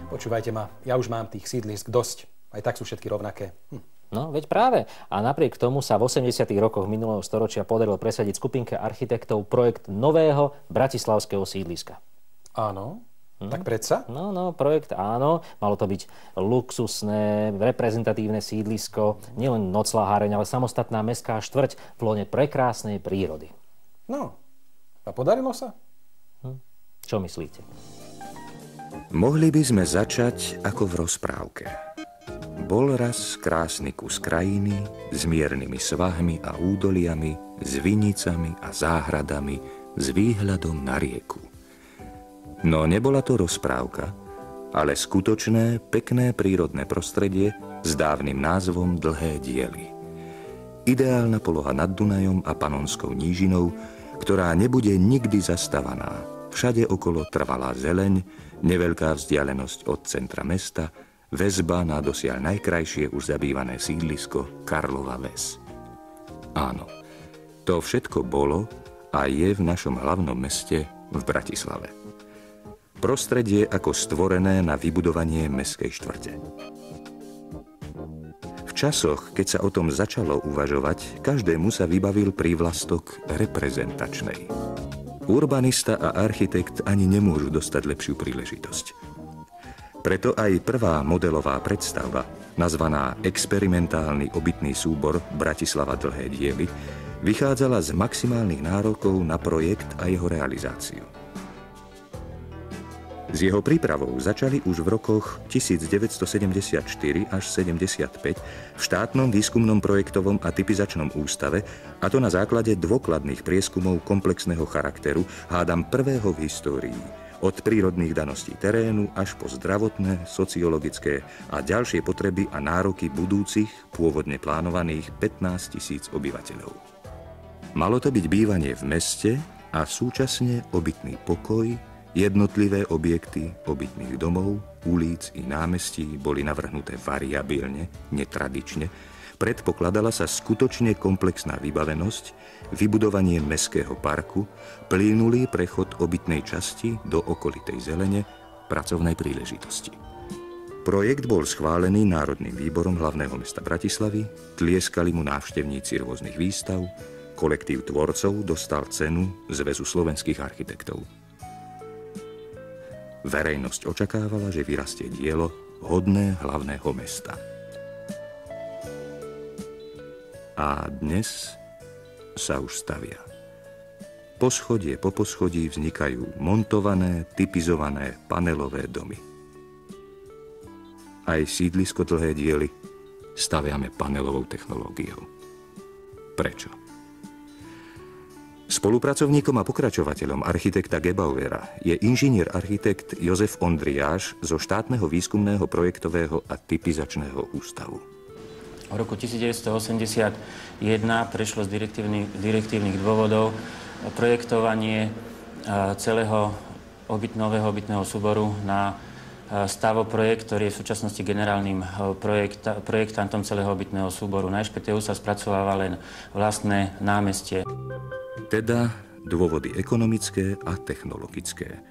Počúvajte ma, ja už mám tých sídlisk dosť. Aj tak sú všetky rovnaké. No, veď práve. A napriek tomu sa v 80. rokoch minulého storočia podarilo presadiť skupinke architektov projekt nového bratislavského sídliska. Áno, tak predsa? No, projekt áno. Malo to byť luxusné, reprezentatívne sídlisko, nielen noclaháreň, ale samostatná mestská štvrť v lone prekrásnej prírody. No, a podarilo sa? Čo myslíte? Mohli by sme začať ako v rozprávke. Bol raz krásny kus krajiny s miernymi svahmi a údoliami, s vinicami a záhradami, s výhľadom na rieku. No nebola to rozprávka, ale skutočné, pekné prírodné prostredie s dávnym názvom Dlhé diely. Ideálna poloha nad Dunajom a Panonskou nížinou, ktorá nebude nikdy zastavaná. Všade okolo trvalá zeleň, neveľká vzdialenosť od centra mesta, väzba na dosiaľ najkrajšie už zabývané sídlisko Karlova Ves. Áno, to všetko bolo a je v našom hlavnom meste v Bratislave. Prostredie ako stvorené na vybudovanie mestskej štvrte. V časoch, keď sa o tom začalo uvažovať, každému sa vybavil prívlastok reprezentačnej. Urbanista a architekt ani nemôžu dostať lepšiu príležitosť. Preto aj prvá modelová predstava, nazvaná Experimentálny obytný súbor Bratislava Dlhé diely, vychádzala z maximálnych nárokov na projekt a jeho realizáciu. S jeho prípravou začali už v rokoch 1974 až 75 v štátnom výskumnom projektovom a typizačnom ústave, a to na základe dôkladných prieskumov komplexného charakteru, hádam prvého v histórii, od prírodných daností terénu až po zdravotné, sociologické a ďalšie potreby a nároky budúcich, pôvodne plánovaných 15 000 obyvateľov. Malo to byť bývanie v meste a súčasne obytný pokoj. Jednotlivé objekty obytných domov, ulic i námestí boli navrhnuté variabilne, netradične. Predpokladala sa skutočne komplexná vybavenosť, vybudovanie mestského parku, plynulý prechod obytnej časti do okolitej zelene, pracovnej príležitosti. Projekt bol schválený Národným výborom hlavného mesta Bratislavy, tlieskali mu návštevníci rôznych výstav, kolektív tvorcov dostal cenu Zväzu slovenských architektov. Verejnosť očakávala, že vyrastie dielo hodné hlavného mesta. A dnes sa už stavia. Poschodie po poschodí vznikajú montované, typizované panelové domy. Aj sídlisko Dlhé diely staviame panelovou technológiou. Prečo? Spolupracovníkom a pokračovateľom architekta Gebauera je inžinier-architekt Jozef Ondriáš zo štátneho výskumného projektového a typizačného ústavu. V roku 1981 prešlo z direktívnych dôvodov projektovanie celého nového obytného súboru na Stavoprojekt, ktorý je v súčasnosti generálnym projektantom celého obytného súboru. Na ŠPTU sa spracováva len vlastné námestie. Teda dôvody ekonomické a technologické.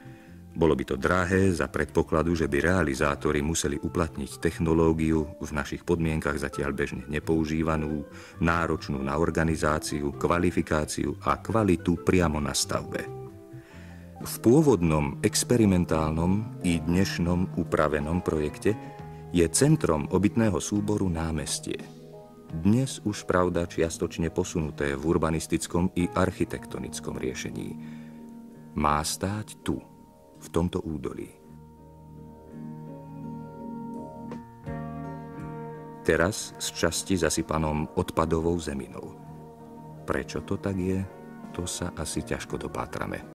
Bolo by to drahé za predpokladu, že by realizátori museli uplatniť technológiu v našich podmienkach zatiaľ bežne nepoužívanú, náročnú na organizáciu, kvalifikáciu a kvalitu priamo na stavbe. V pôvodnom experimentálnom i dnešnom upravenom projekte je centrom obytného súboru námestie. Dnes už pravda čiastočne posunuté v urbanistickom i architektonickom riešení. Má stáť tu, v tomto údolí. Teraz z časti zasypanom odpadovou zeminou. Prečo to tak je, to sa asi ťažko dopátrame.